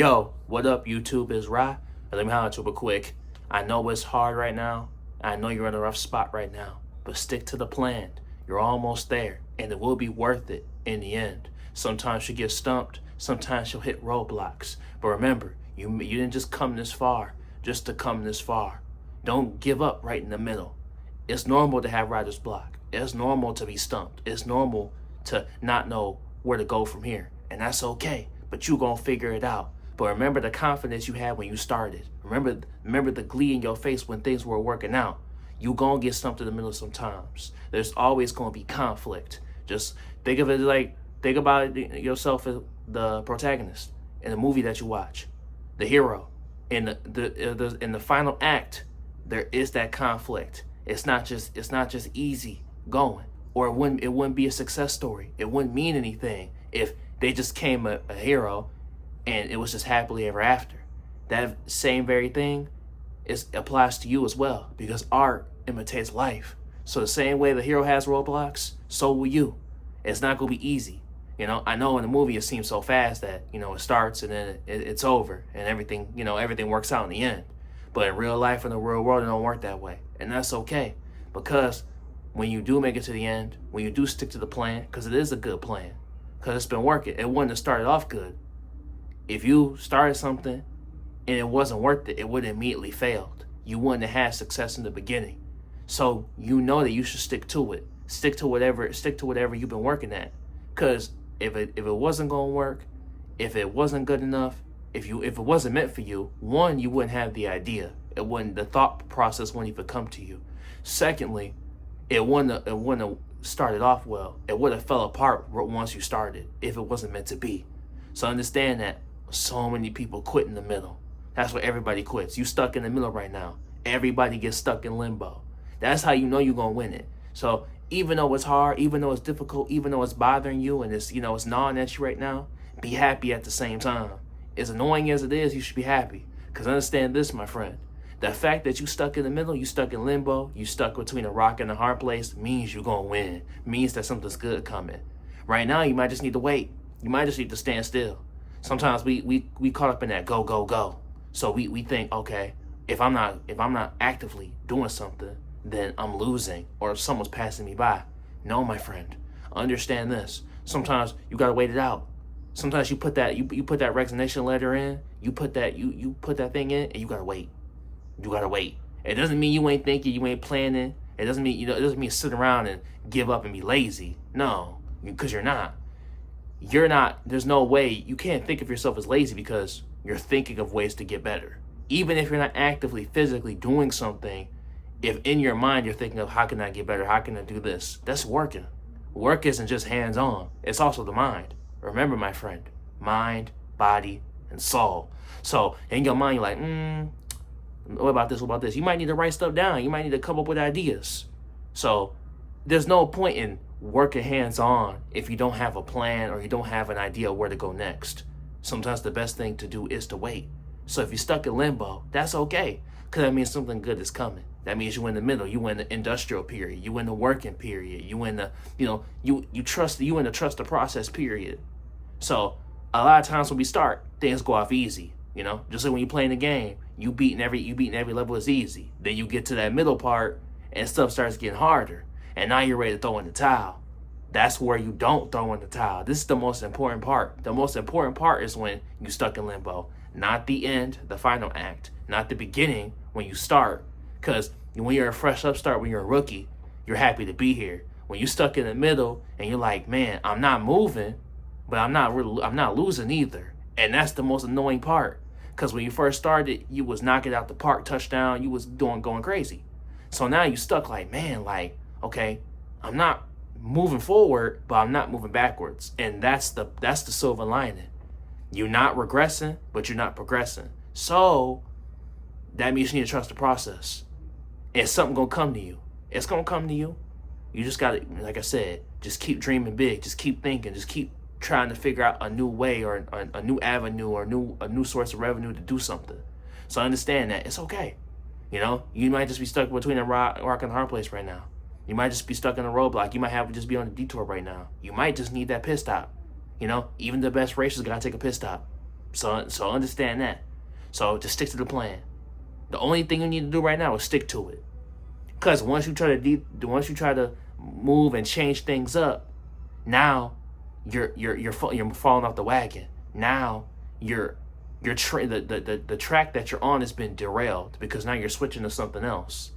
Yo, what up, YouTube? Is Ra. Let me holler at you real quick. I know it's hard right now. I know you're in a rough spot right now, but stick to the plan. You're almost there, and it will be worth it in the end. Sometimes you get stumped, sometimes you'll hit roadblocks. But remember, you didn't just come this far just to come this far. Don't give up right in the middle. It's normal to have writer's block. It's normal to be stumped. It's normal to not know where to go from here, and that's okay. But you gonna figure it out. But remember the confidence you had when you started. Remember the glee in your face when things were working out. You gonna get stumped in the middle sometimes. There's always gonna be conflict. Just think about yourself as the protagonist in the movie that you watch, the hero. In the final act, there is that conflict. It's not just easy going, or it wouldn't be a success story. It wouldn't mean anything if they just came a hero and it was just happily ever after. That same very thing applies to you as well, because art imitates life. So the same way the hero has roadblocks, so will you. It's not gonna be easy. I know in the movie it seems so fast that it starts and then it's over and everything works out in the end. But in real life, in the real world, it don't work that way, and that's okay, because when you do make it to the end, when you do stick to the plan, because it is a good plan, because it's been working, it wouldn't have started off good. If you started something and it wasn't worth it, it would have immediately failed. You wouldn't have had success in the beginning. So you know that you should stick to it. Stick to whatever you've been working at. Because if it wasn't gonna work, if it wasn't good enough, if it wasn't meant for you, one, you wouldn't have the idea. The thought process wouldn't even come to you. Secondly, it wouldn't have started off well. It would have fell apart once you started if it wasn't meant to be. So understand that so many people quit in the middle. That's where everybody quits. You stuck in the middle right now. Everybody gets stuck in limbo. That's how you know you're gonna win it. So even though it's hard, even though it's difficult, even though it's bothering you and it's gnawing at you right now, be happy at the same time. As annoying as it is, you should be happy. Because understand this, my friend. The fact that you stuck in the middle, you stuck in limbo, you stuck between a rock and a hard place, means you're gonna win. Means that something's good coming. Right now, you might just need to wait. You might just need to stand still. Sometimes we caught up in that go, go, go. So we think, okay, if I'm not actively doing something, then I'm losing, or someone's passing me by. No, my friend. Understand this. Sometimes you gotta wait it out. Sometimes you put that resignation letter in, you put that thing in, and you gotta wait. You gotta wait. It doesn't mean you ain't thinking, you ain't planning. It doesn't mean sit around and give up and be lazy. No, because you're not. You're not. There's no way. You can't think of yourself as lazy because you're thinking of ways to get better. Even if you're not actively, physically doing something, if in your mind you're thinking of how can I get better, how can I do this, that's working. Work isn't just hands-on. It's also the mind. Remember, my friend, mind, body, and soul. So in your mind, you're like, what about this? What about this? You might need to write stuff down. You might need to come up with ideas. So there's no point in working hands-on if you don't have a plan or you don't have an idea where to go next. Sometimes the best thing to do is to wait. So if you're stuck in limbo, that's okay, because that means something good is coming. That means you in the middle. You in the industrial period. You in the working period. You in the you in the trust the process period. So a lot of times when we start, things go off easy. Just like when you're playing the game, you beating every level is easy. Then you get to that middle part and stuff starts getting harder. And now you're ready to throw in the towel. That's where you don't throw in the towel. This is the most important part. The most important part is when you stuck in limbo. Not the end, the final act. Not the beginning when you start. Because when you're a fresh upstart, when you're a rookie, you're happy to be here. When you're stuck in the middle and you're like, man, I'm not moving, but I'm not losing either. And that's the most annoying part. Because when you first started, you was knocking out the park, touchdown, you was going crazy. So now you stuck like, man, okay, I'm not moving forward, but I'm not moving backwards. And that's the silver lining. You're not regressing, but you're not progressing. So that means you need to trust the process. And something gonna come to you. It's gonna come to you. You just gotta, like I said, just keep dreaming big. Just keep thinking. Just keep trying to figure out a new way or a new avenue or a new source of revenue to do something. So understand that it's okay. You might just be stuck between a rock and a hard place right now. You might just be stuck in a roadblock. You might have to just be on a detour right now. You might just need that pit stop. Even the best racers gotta take a pit stop. So understand that. So just stick to the plan. The only thing you need to do right now is stick to it. Because once you try to move and change things up, now you're falling off the wagon. Now the track that you're on has been derailed because now you're switching to something else.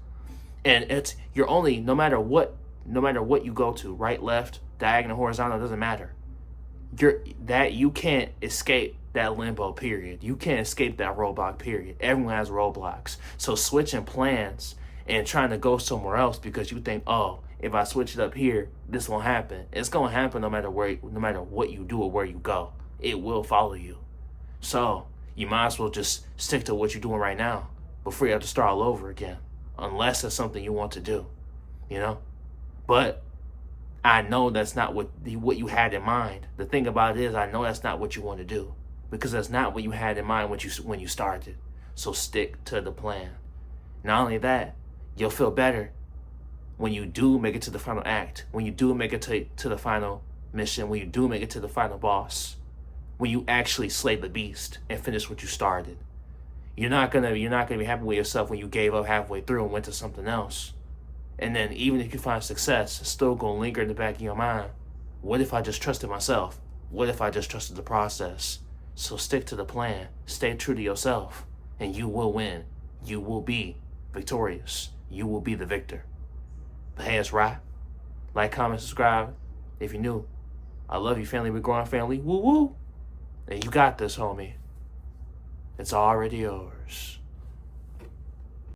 And you're only, no matter what you go to, right, left, diagonal, horizontal, doesn't matter. You can't escape that limbo period. You can't escape that roadblock period. Everyone has roadblocks. So switching plans and trying to go somewhere else because you think, oh, if I switch it up here, this won't happen. It's gonna happen no matter what you do or where you go. It will follow you. So you might as well just stick to what you're doing right now before you have to start all over again. Unless it's something you want to do, But I know that's not what you had in mind. The thing about it is, I know that's not what you want to do because that's not what you had in mind when you started. So stick to the plan. Not only that, you'll feel better when you do make it to the final act, when you do make it to the final mission, when you do make it to the final boss, when you actually slay the beast and finish what you started. You're not gonna be happy with yourself when you gave up halfway through and went to something else. And then even if you find success, it's still gonna linger in the back of your mind. What if I just trusted myself? What if I just trusted the process? So stick to the plan, stay true to yourself, and you will win. You will be victorious. You will be the victor. But hey, it's Rye. Like, comment, subscribe if you're new. I love you, family. We're growing, family. Woo woo. And you got this, homie. It's already yours.